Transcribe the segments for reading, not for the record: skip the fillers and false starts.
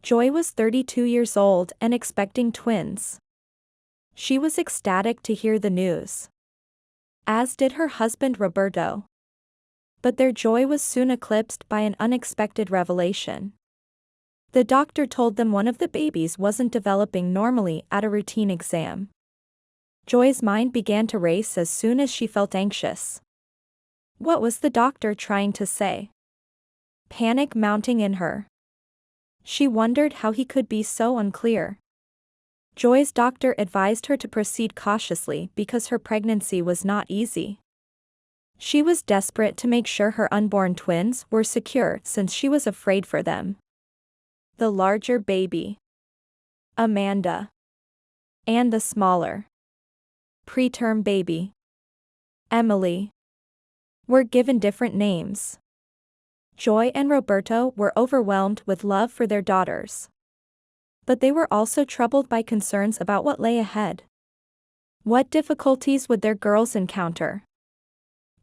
Joy was 32 years old and expecting twins. She was ecstatic to hear the news, as did her husband Roberto. But their joy was soon eclipsed by an unexpected revelation. The doctor told them one of the babies wasn't developing normally at a routine exam. Joy's mind began to race as soon as she felt anxious. What was the doctor trying to say? Panic mounting in her. She wondered how he could be so unclear. Joy's doctor advised her to proceed cautiously because her pregnancy was not easy. She was desperate to make sure her unborn twins were secure since she was afraid for them. The larger baby, Amanda, and the smaller, preterm baby, Emily, were given different names. Joy and Roberto were overwhelmed with love for their daughters. But they were also troubled by concerns about what lay ahead. What difficulties would their girls encounter?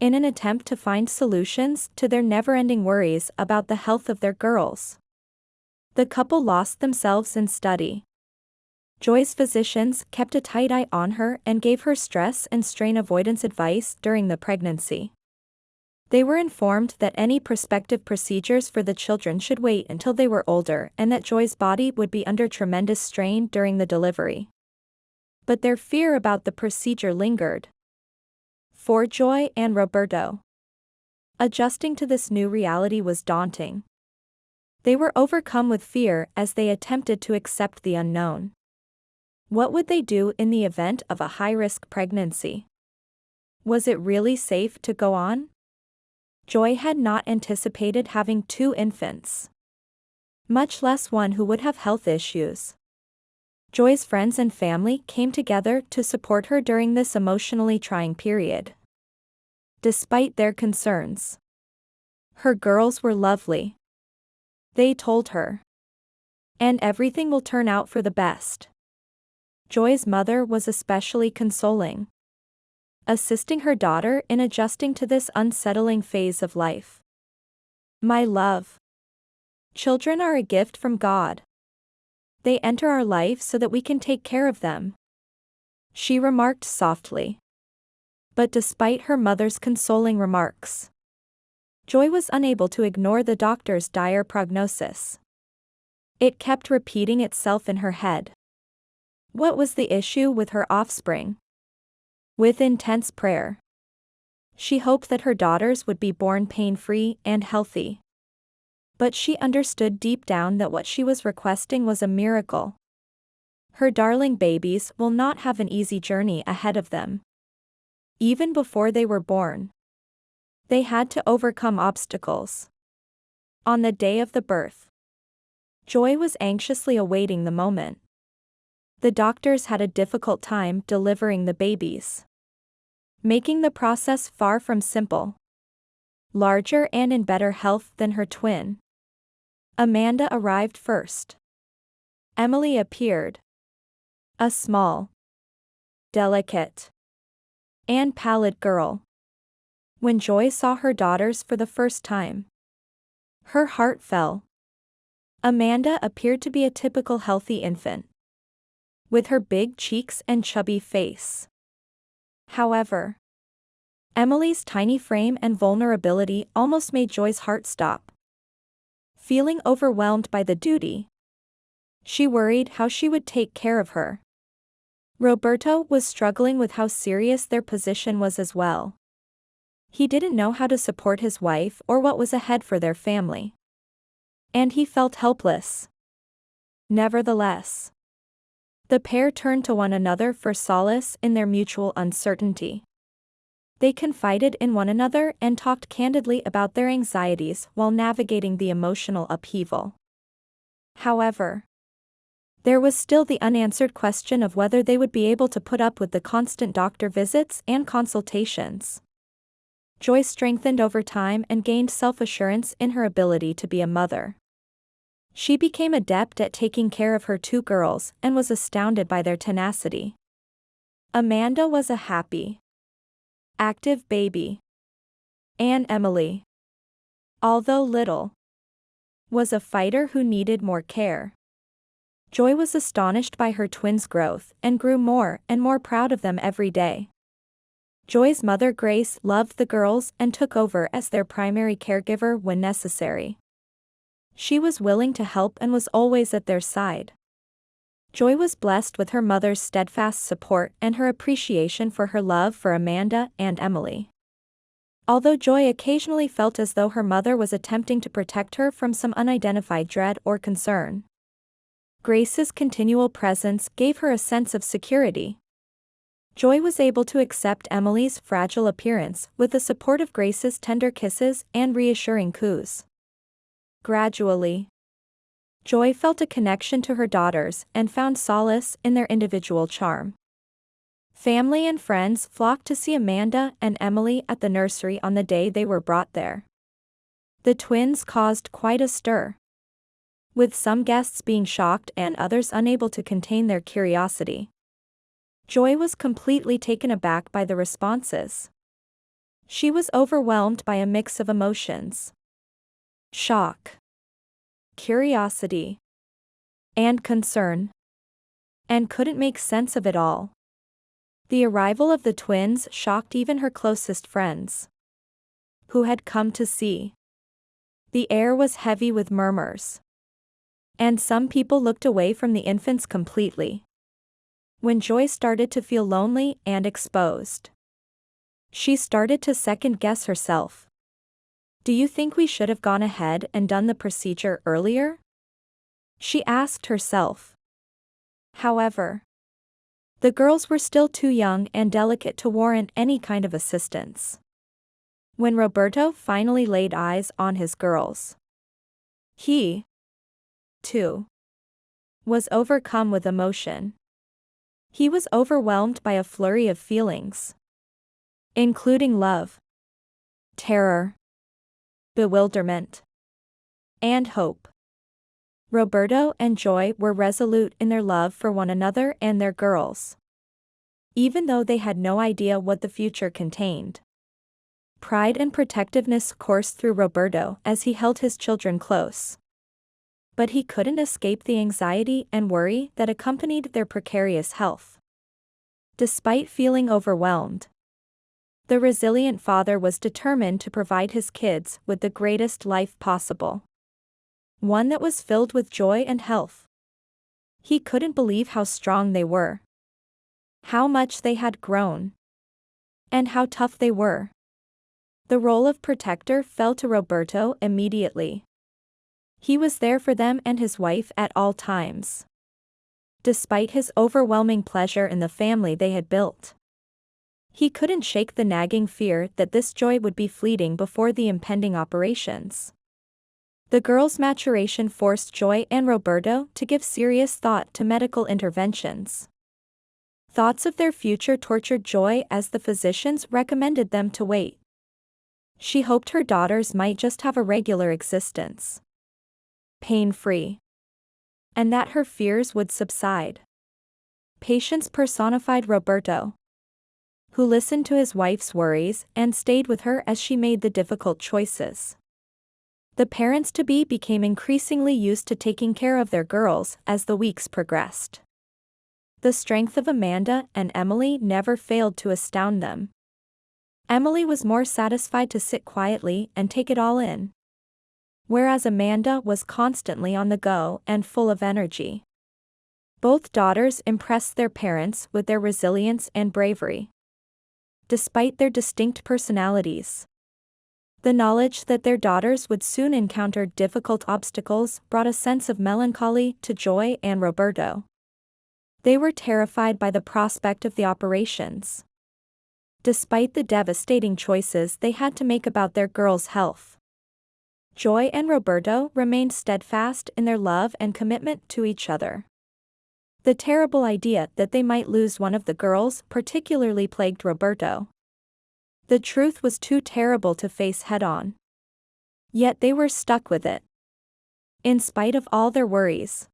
In an attempt to find solutions to their never-ending worries about the health of their girls, the couple lost themselves in study. Joy's physicians kept a tight eye on her and gave her stress and strain avoidance advice during the pregnancy. They were informed that any prospective procedures for the children should wait until they were older and that Joy's body would be under tremendous strain during the delivery. But their fear about the procedure lingered. For Joy and Roberto, adjusting to this new reality was daunting. They were overcome with fear as they attempted to accept the unknown. What would they do in the event of a high-risk pregnancy? Was it really safe to go on? Joy had not anticipated having 2 infants, much less one who would have health issues. Joy's friends and family came together to support her during this emotionally trying period. Despite their concerns, her girls were lovely. They told her, and everything will turn out for the best. Joy's mother was especially consoling, assisting her daughter in adjusting to this unsettling phase of life. My love, children are a gift from God. They enter our life so that we can take care of them, she remarked softly. But despite her mother's consoling remarks, Joy was unable to ignore the doctor's dire prognosis. It kept repeating itself in her head. What was the issue with her offspring? With intense prayer, she hoped that her daughters would be born pain-free and healthy. But she understood deep down that what she was requesting was a miracle. Her darling babies will not have an easy journey ahead of them. Even before they were born, they had to overcome obstacles. On the day of the birth, Joy was anxiously awaiting the moment. The doctors had a difficult time delivering the babies, making the process far from simple. Larger and in better health than her twin, Amanda arrived first. Emily appeared, a small, delicate, and pallid girl. When Joy saw her daughters for the first time, her heart fell. Amanda appeared to be a typical healthy infant, with her big cheeks and chubby face. However, Emily's tiny frame and vulnerability almost made Joy's heart stop. Feeling overwhelmed by the duty, she worried how she would take care of her. Roberto was struggling with how serious their position was as well. He didn't know how to support his wife or what was ahead for their family, and he felt helpless. Nevertheless, the pair turned to one another for solace in their mutual uncertainty. They confided in one another and talked candidly about their anxieties while navigating the emotional upheaval. However, there was still the unanswered question of whether they would be able to put up with the constant doctor visits and consultations. Joy strengthened over time and gained self-assurance in her ability to be a mother. She became adept at taking care of her 2 girls and was astounded by their tenacity. Amanda was a happy, active baby, and Emily, although little, was a fighter who needed more care. Joy was astonished by her twins' growth and grew more and more proud of them every day. Joy's mother Grace loved the girls and took over as their primary caregiver when necessary. She was willing to help and was always at their side. Joy was blessed with her mother's steadfast support and her appreciation for her love for Amanda and Emily. Although Joy occasionally felt as though her mother was attempting to protect her from some unidentified dread or concern, Grace's continual presence gave her a sense of security. Joy was able to accept Emily's fragile appearance with the support of Grace's tender kisses and reassuring coos. Gradually, Joy felt a connection to her daughters and found solace in their individual charm. Family and friends flocked to see Amanda and Emily at the nursery on the day they were brought there. The twins caused quite a stir, with some guests being shocked and others unable to contain their curiosity. Joy was completely taken aback by the responses. She was overwhelmed by a mix of emotions: shock, curiosity, and concern, and couldn't make sense of it all. The arrival of the twins shocked even her closest friends, who had come to see. The air was heavy with murmurs, and some people looked away from the infants completely. When Joy started to feel lonely and exposed, she started to second-guess herself. "Do you think we should have gone ahead and done the procedure earlier?" she asked herself. However, the girls were still too young and delicate to warrant any kind of assistance. When Roberto finally laid eyes on his girls, he, too, was overcome with emotion. He was overwhelmed by a flurry of feelings, including love, terror, bewilderment, and hope. Roberto and Joy were resolute in their love for one another and their girls, even though they had no idea what the future contained. Pride and protectiveness coursed through Roberto as he held his children close. But he couldn't escape the anxiety and worry that accompanied their precarious health. Despite feeling overwhelmed, the resilient father was determined to provide his kids with the greatest life possible, one that was filled with joy and health. He couldn't believe how strong they were, how much they had grown, and how tough they were. The role of protector fell to Roberto immediately. He was there for them and his wife at all times, despite his overwhelming pleasure in the family they had built. He couldn't shake the nagging fear that this joy would be fleeting before the impending operations. The girls' maturation forced Joy and Roberto to give serious thought to medical interventions. Thoughts of their future tortured Joy as the physicians recommended them to wait. She hoped her daughters might just have a regular existence, pain-free, and that her fears would subside. Patience personified Roberto, who listened to his wife's worries and stayed with her as she made the difficult choices. The parents-to-be became increasingly used to taking care of their girls as the weeks progressed. The strength of Amanda and Emily never failed to astound them. Emily was more satisfied to sit quietly and take it all in, whereas Amanda was constantly on the go and full of energy. Both daughters impressed their parents with their resilience and bravery, despite their distinct personalities. The knowledge that their daughters would soon encounter difficult obstacles brought a sense of melancholy to Joy and Roberto. They were terrified by the prospect of the operations, despite the devastating choices they had to make about their girls' health. Joy and Roberto remained steadfast in their love and commitment to each other. The terrible idea that they might lose one of the girls particularly plagued Roberto. The truth was too terrible to face head-on. Yet they were stuck with it. In spite of all their worries,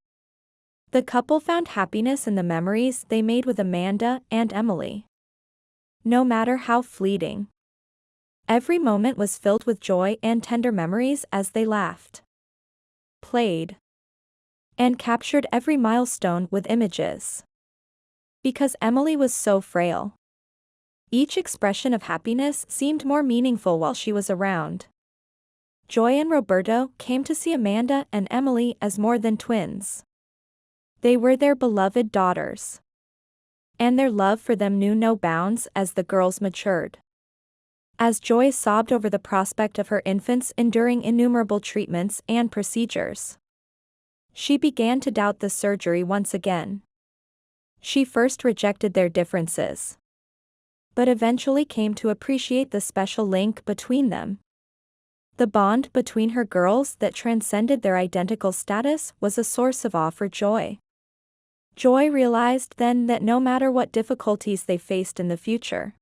the couple found happiness in the memories they made with Amanda and Emily. No matter how fleeting, every moment was filled with joy and tender memories as they laughed, played, and captured every milestone with images. Because Emily was so frail, each expression of happiness seemed more meaningful while she was around. Joy and Roberto came to see Amanda and Emily as more than twins. They were their beloved daughters, and their love for them knew no bounds as the girls matured. As Joy sobbed over the prospect of her infants enduring innumerable treatments and procedures, she began to doubt the surgery once again. She first rejected their differences, but eventually came to appreciate the special link between them. The bond between her girls that transcended their identical status was a source of awe for Joy. Joy realized then that no matter what difficulties they faced in the future,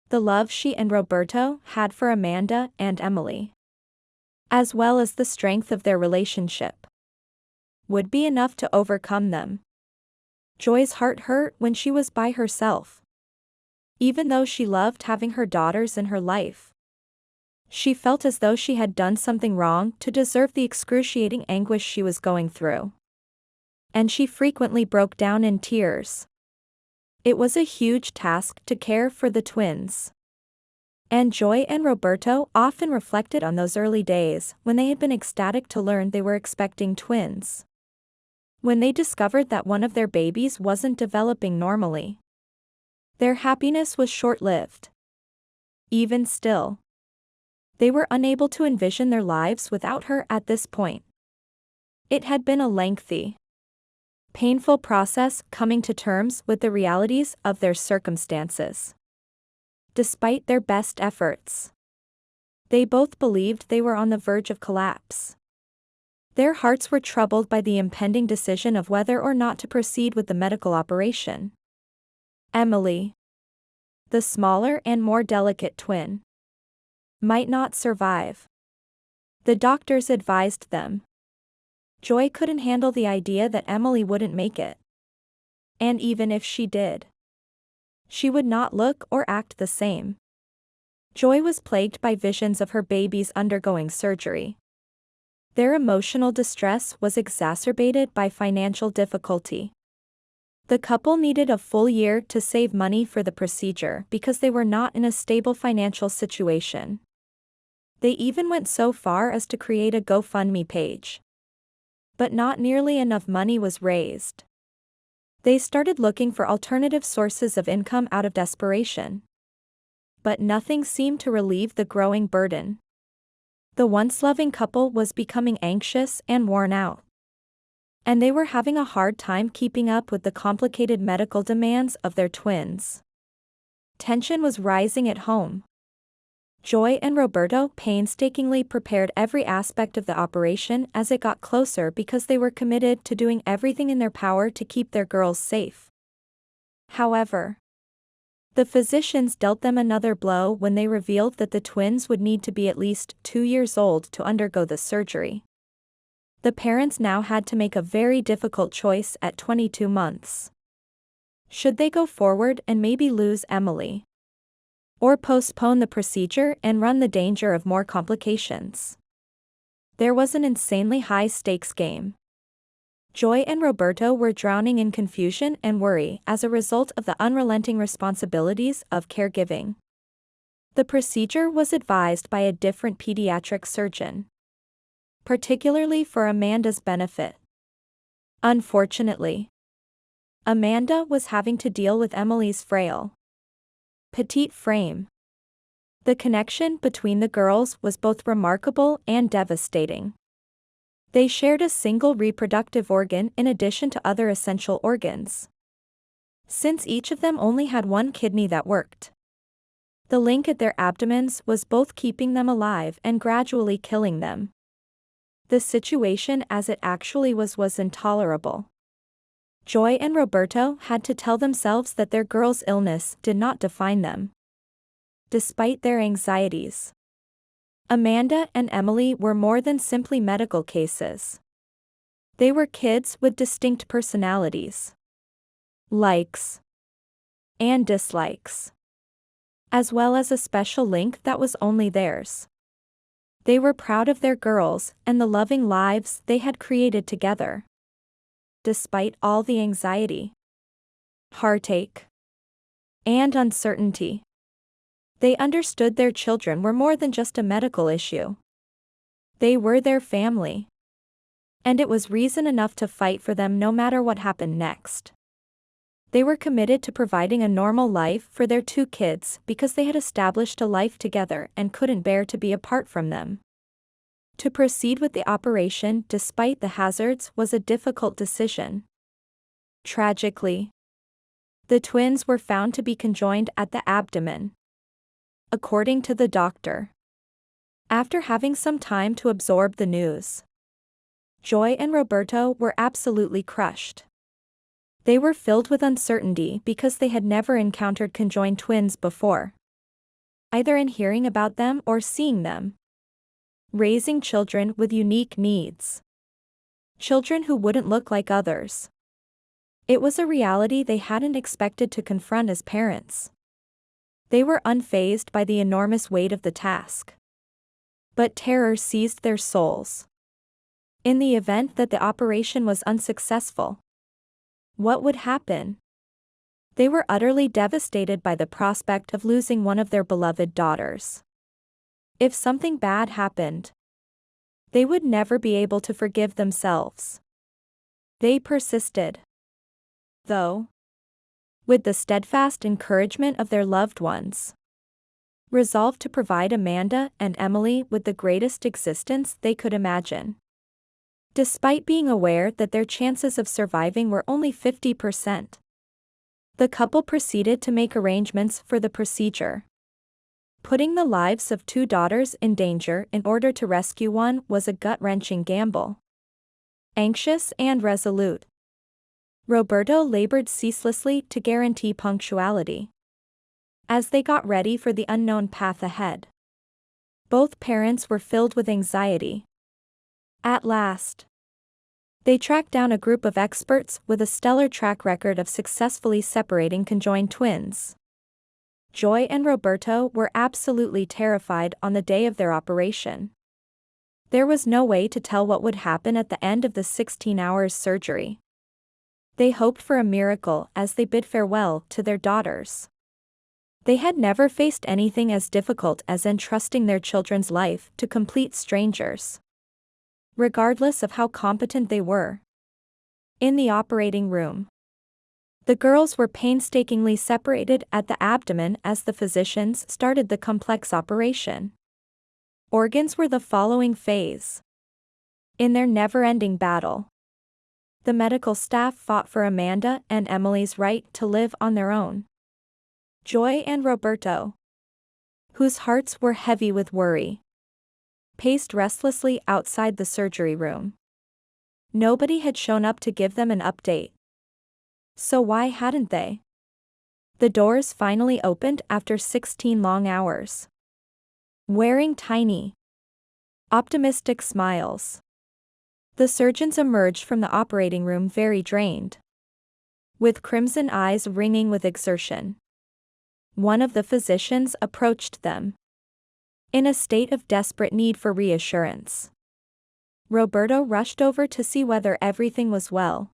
the love she and Roberto had for Amanda and Emily, as well as the strength of their relationship, would be enough to overcome them. Joy's heart hurt when she was by herself. Even though she loved having her daughters in her life, she felt as though she had done something wrong to deserve the excruciating anguish she was going through. And she frequently broke down in tears. It was a huge task to care for the twins. And Joy and Roberto often reflected on those early days when they had been ecstatic to learn they were expecting twins. When they discovered that one of their babies wasn't developing normally, their happiness was short-lived. Even still, they were unable to envision their lives without her at this point. It had been a lengthy, painful process coming to terms with the realities of their circumstances. Despite their best efforts, they both believed they were on the verge of collapse. Their hearts were troubled by the impending decision of whether or not to proceed with the medical operation. Emily, the smaller and more delicate twin, might not survive. The doctors advised them. Joy couldn't handle the idea that Emily wouldn't make it. And even if she did, she would not look or act the same. Joy was plagued by visions of her babies undergoing surgery. Their emotional distress was exacerbated by financial difficulty. The couple needed a full year to save money for the procedure because they were not in a stable financial situation. They even went so far as to create a GoFundMe page. But not nearly enough money was raised. They started looking for alternative sources of income out of desperation. But nothing seemed to relieve the growing burden. The once loving couple was becoming anxious and worn out. And they were having a hard time keeping up with the complicated medical demands of their twins. Tension was rising at home. Joy and Roberto painstakingly prepared every aspect of the operation as it got closer because they were committed to doing everything in their power to keep their girls safe. However, the physicians dealt them another blow when they revealed that the twins would need to be at least 2 years old to undergo the surgery. The parents now had to make a very difficult choice at 22 months. Should they go forward and maybe lose Emily? Or postpone the procedure and run the danger of more complications? There was an insanely high-stakes game. Joy and Roberto were drowning in confusion and worry as a result of the unrelenting responsibilities of caregiving. The procedure was advised by a different pediatric surgeon, particularly for Amanda's benefit. Unfortunately, Amanda was having to deal with Emily's frail, petite frame. The connection between the girls was both remarkable and devastating. They shared a single reproductive organ in addition to other essential organs, since each of them only had one kidney that worked. The link at their abdomens was both keeping them alive and gradually killing them. The situation as it actually was intolerable. Joy and Roberto had to tell themselves that their girl's illness did not define them. Despite their anxieties, Amanda and Emily were more than simply medical cases. They were kids with distinct personalities, likes, and dislikes, as well as a special link that was only theirs. They were proud of their girls and the loving lives they had created together. despite all the anxiety, heartache, and uncertainty. They understood their children were more than just a medical issue. They were their family. And it was reason enough to fight for them no matter what happened next. They were committed to providing a normal life for their two kids because they had established a life together and couldn't bear to be apart from them. To proceed with the operation despite the hazards was a difficult decision. Tragically, the twins were found to be conjoined at the abdomen, according to the doctor. After having some time to absorb the news, Joy and Roberto were absolutely crushed. They were filled with uncertainty because they had never encountered conjoined twins before, either in hearing about them or seeing them. Raising children with unique needs. Children who wouldn't look like others. It was a reality they hadn't expected to confront as parents. They were unfazed by the enormous weight of the task. But terror seized their souls. In the event that the operation was unsuccessful, what would happen? They were utterly devastated by the prospect of losing one of their beloved daughters. If something bad happened, they would never be able to forgive themselves. They persisted, though, with the steadfast encouragement of their loved ones, resolved to provide Amanda and Emily with the greatest existence they could imagine. Despite being aware that their chances of surviving were only 50%, the couple proceeded to make arrangements for the procedure. Putting the lives of two daughters in danger in order to rescue one was a gut-wrenching gamble. Anxious and resolute, Roberto labored ceaselessly to guarantee punctuality. As they got ready for the unknown path ahead, both parents were filled with anxiety. At last, they tracked down a group of experts with a stellar track record of successfully separating conjoined twins. Joy and Roberto were absolutely terrified on the day of their operation. There was no way to tell what would happen at the end of the 16 hours surgery. They hoped for a miracle as they bid farewell to their daughters. They had never faced anything as difficult as entrusting their children's life to complete strangers, regardless of how competent they were. In the operating room, the girls were painstakingly separated at the abdomen as the physicians started the complex operation. Organs were the following phase. In their never-ending battle, the medical staff fought for Amanda and Emily's right to live on their own. Joy and Roberto, whose hearts were heavy with worry, paced restlessly outside the surgery room. Nobody had shown up to give them an update. So why hadn't they? The doors finally opened after 16 long hours. Wearing tiny, optimistic smiles, the surgeons emerged from the operating room very drained, with crimson eyes ringing with exertion. One of the physicians approached them, in a state of desperate need for reassurance. Roberto rushed over to see whether everything was well.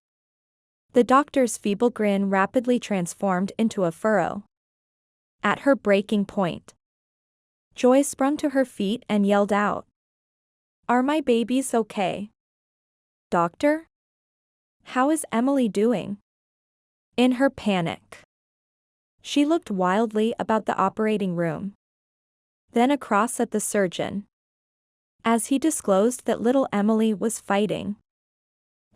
The doctor's feeble grin rapidly transformed into a furrow. At her breaking point, Joy sprung to her feet and yelled out, "Are my babies okay? Doctor? How is Emily doing?" In her panic, she looked wildly about the operating room, then across at the surgeon, as he disclosed that little Emily was fighting.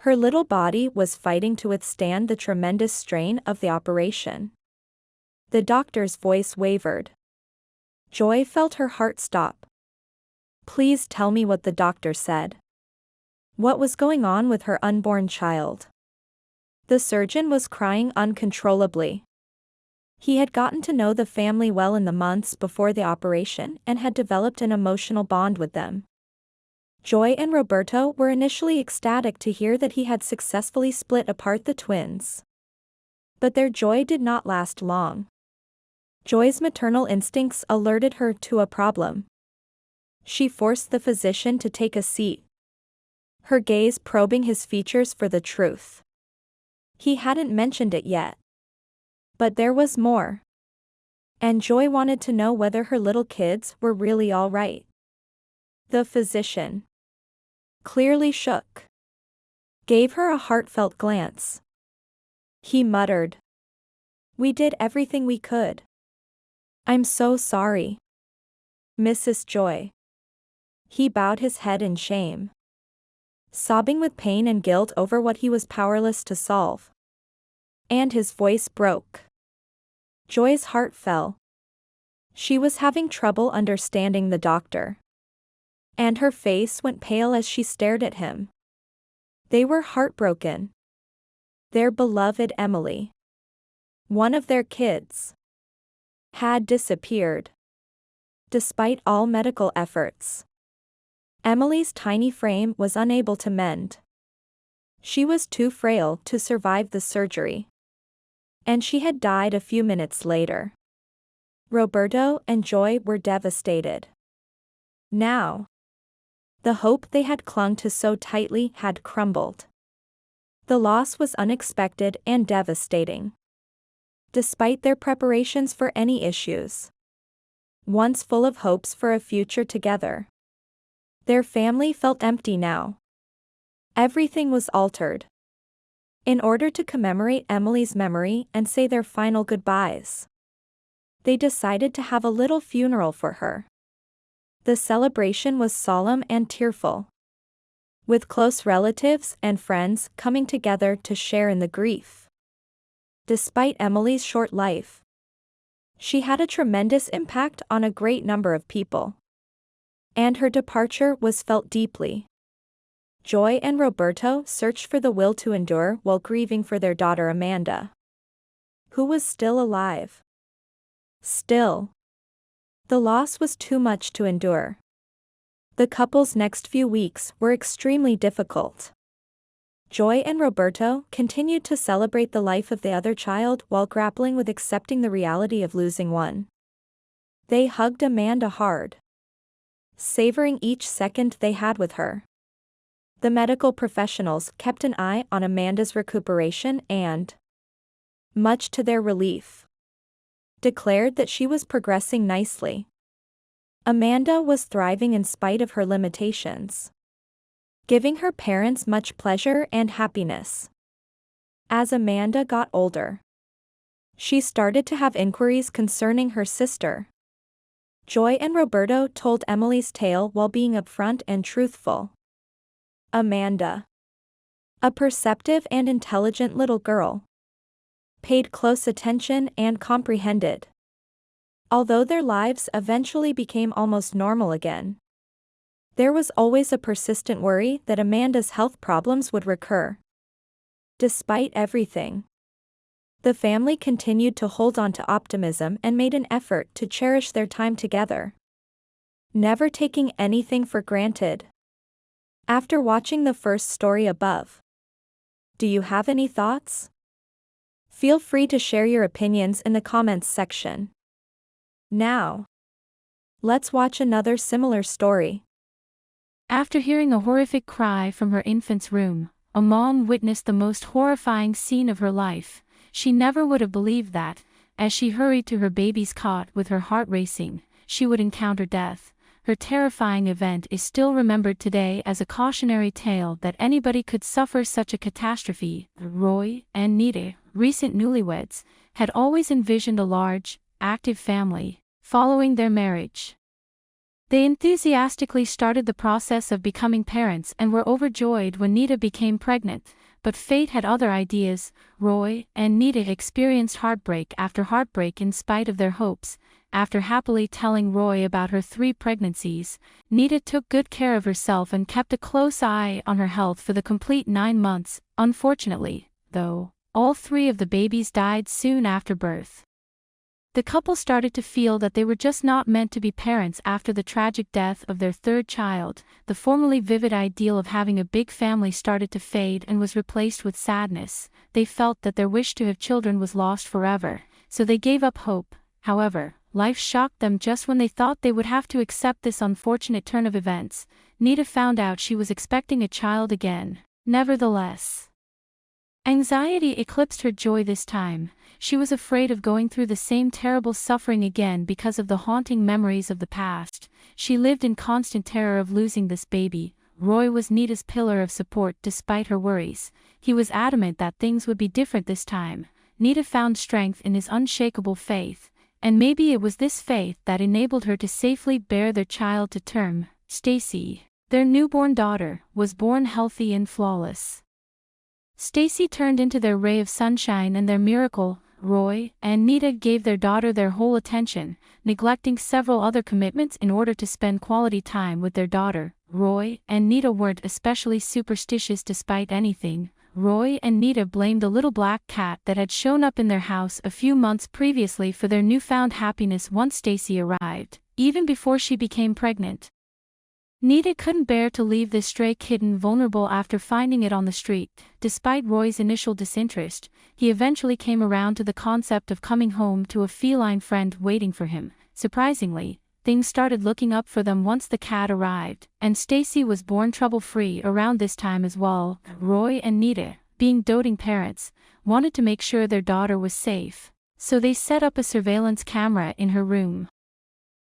Her little body was fighting to withstand the tremendous strain of the operation. The doctor's voice wavered. Joy felt her heart stop. "Please tell me what the doctor said. What was going on with her unborn child?" The surgeon was crying uncontrollably. He had gotten to know the family well in the months before the operation and had developed an emotional bond with them. Joy and Roberto were initially ecstatic to hear that he had successfully split apart the twins. But their joy did not last long. Joy's maternal instincts alerted her to a problem. She forced the physician to take a seat, her gaze probing his features for the truth. He hadn't mentioned it yet. But there was more. And Joy wanted to know whether her little kids were really all right. The physician clearly shook, gave her a heartfelt glance. He muttered, "We did everything we could. I'm so sorry, Mrs. Joy." He bowed his head in shame, sobbing with pain and guilt over what he was powerless to solve. And his voice broke. Joy's heart fell. She was having trouble understanding the doctor. And her face went pale as she stared at him. They were heartbroken. Their beloved Emily, one of their kids, had disappeared. Despite all medical efforts, Emily's tiny frame was unable to mend. She was too frail to survive the surgery. And she had died a few minutes later. Roberto and Joy were devastated. Now, the hope they had clung to so tightly had crumbled. The loss was unexpected and devastating. Despite their preparations for any issues, once full of hopes for a future together, their family felt empty now. Everything was altered. In order to commemorate Emily's memory and say their final goodbyes, they decided to have a little funeral for her. The celebration was solemn and tearful, with close relatives and friends coming together to share in the grief. Despite Emily's short life, she had a tremendous impact on a great number of people. And her departure was felt deeply. Joy and Roberto searched for the will to endure while grieving for their daughter Amanda, who was still alive. Still, the loss was too much to endure. The couple's next few weeks were extremely difficult. Joy and Roberto continued to celebrate the life of the other child while grappling with accepting the reality of losing one. They hugged Amanda hard, savoring each second they had with her. The medical professionals kept an eye on Amanda's recuperation and, much to their relief, declared that she was progressing nicely. Amanda was thriving in spite of her limitations, giving her parents much pleasure and happiness. As Amanda got older, she started to have inquiries concerning her sister. Joy and Roberto told Emily's tale while being upfront and truthful. Amanda, a perceptive and intelligent little girl, paid close attention and comprehended. Although their lives eventually became almost normal again, there was always a persistent worry that Amanda's health problems would recur. Despite everything, the family continued to hold on to optimism and made an effort to cherish their time together, never taking anything for granted. After watching the first story above, do you have any thoughts? Feel free to share your opinions in the comments section. Now, let's watch another similar story. After hearing a horrific cry from her infant's room, a mom witnessed the most horrifying scene of her life. She never would have believed that, as she hurried to her baby's cot with her heart racing, she would encounter death. Her terrifying event is still remembered today as a cautionary tale that anybody could suffer such a catastrophe. Roy and Nita, recent newlyweds, had always envisioned a large, active family following their marriage. They enthusiastically started the process of becoming parents and were overjoyed when Nita became pregnant, but fate had other ideas. Roy and Nita experienced heartbreak after heartbreak in spite of their hopes. After happily telling Roy about her 3 pregnancies, Nita took good care of herself and kept a close eye on her health for the complete 9 months. Unfortunately, though, all 3 of the babies died soon after birth. The couple started to feel that they were just not meant to be parents after the tragic death of their 3rd child. The formerly vivid ideal of having a big family started to fade and was replaced with sadness. They felt that their wish to have children was lost forever, so they gave up hope. However, life shocked them just when they thought they would have to accept this unfortunate turn of events. Nita found out she was expecting a child again. Nevertheless, Anxiety eclipsed her joy this time. She was afraid of going through the same terrible suffering again because of the haunting memories of the past. She lived in constant terror of losing this baby. Roy was Nita's pillar of support despite her worries. He was adamant that things would be different this time. Nita found strength in his unshakable faith, and maybe it was this faith that enabled her to safely bear their child to term. Stacy, their newborn daughter, was born healthy and flawless. Stacy turned into their ray of sunshine and their miracle. Roy and Nita gave their daughter their whole attention, neglecting several other commitments in order to spend quality time with their daughter. Roy and Nita weren't especially superstitious despite anything. Roy and Nita blamed the little black cat that had shown up in their house a few months previously for their newfound happiness once Stacy arrived, even before she became pregnant. Nita couldn't bear to leave this stray kitten vulnerable after finding it on the street. Despite Roy's initial disinterest, he eventually came around to the concept of coming home to a feline friend waiting for him. Surprisingly, things started looking up for them once the cat arrived, and Stacy was born trouble-free around this time as well. Roy and Nita, being doting parents, wanted to make sure their daughter was safe, so they set up a surveillance camera in her room.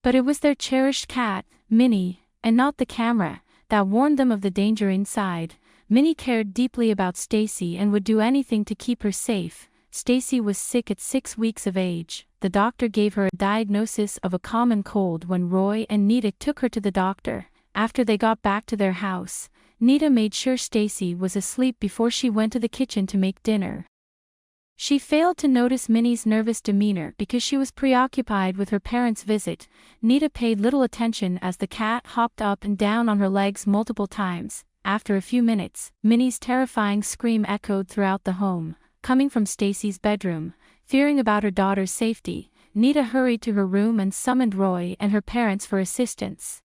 But it was their cherished cat, Minnie, and not the camera, that warned them of the danger inside. Minnie cared deeply about Stacy and would do anything to keep her safe. Stacy was sick at 6 weeks of age. The doctor gave her a diagnosis of a common cold when Roy and Nita took her to the doctor. After they got back to their house, Nita made sure Stacy was asleep before she went to the kitchen to make dinner. She failed to notice Minnie's nervous demeanor because she was preoccupied with her parents' visit. Nita paid little attention as the cat hopped up and down on her legs multiple times. After a few minutes, Minnie's terrifying scream echoed throughout the home, coming from Stacy's bedroom. Fearing about her daughter's safety, Nita hurried to her room and summoned Roy and her parents for assistance.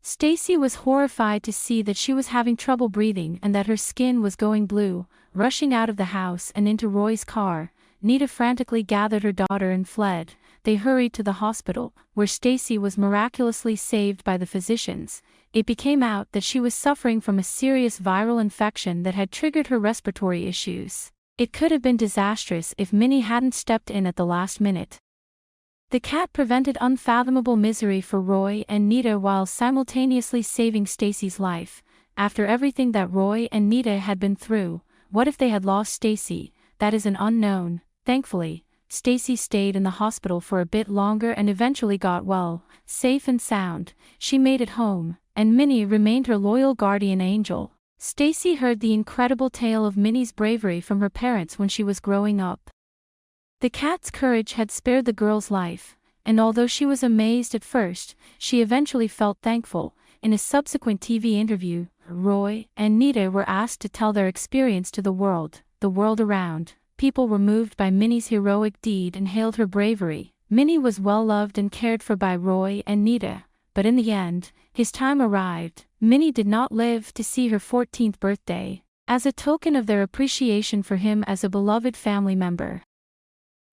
Stacy was horrified to see that she was having trouble breathing and that her skin was going blue. Rushing out of the house and into Roy's car, Nita frantically gathered her daughter and fled. They hurried to the hospital, where Stacy was miraculously saved by the physicians. It became out that she was suffering from a serious viral infection that had triggered her respiratory issues. It could have been disastrous if Minnie hadn't stepped in at the last minute. The cat prevented unfathomable misery for Roy and Nita while simultaneously saving Stacy's life. After everything that Roy and Nita had been through, what if they had lost Stacy? That is an unknown. Thankfully, Stacy stayed in the hospital for a bit longer and eventually got well, safe and sound. She made it home, and Minnie remained her loyal guardian angel. Stacy heard the incredible tale of Minnie's bravery from her parents when she was growing up. The cat's courage had spared the girl's life, and although she was amazed at first, she eventually felt thankful. In a subsequent TV interview, Roy and Nita were asked to tell their experience to the world around. People were moved by Minnie's heroic deed and hailed her bravery. Minnie was well loved and cared for by Roy and Nita, but in the end, his time arrived. Minnie did not live to see her 14th birthday. As a token of their appreciation for him as a beloved family member,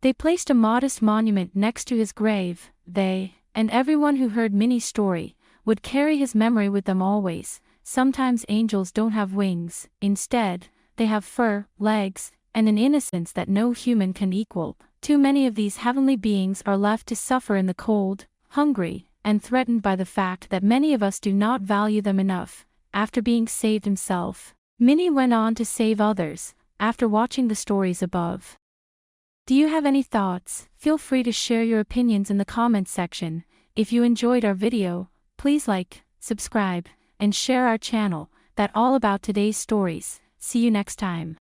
they placed a modest monument next to his grave. They, and everyone who heard Minnie's story, would carry his memory with them always. Sometimes angels don't have wings, instead, they have fur, legs, and an innocence that no human can equal. Too many of these heavenly beings are left to suffer in the cold, hungry, and threatened by the fact that many of us do not value them enough. After being saved himself, Minnie went on to save others. After watching the stories above, do you have any thoughts? Feel free to share your opinions in the comments section. If you enjoyed our video, please like, subscribe, and share our channel. That's all about today's stories. See you next time.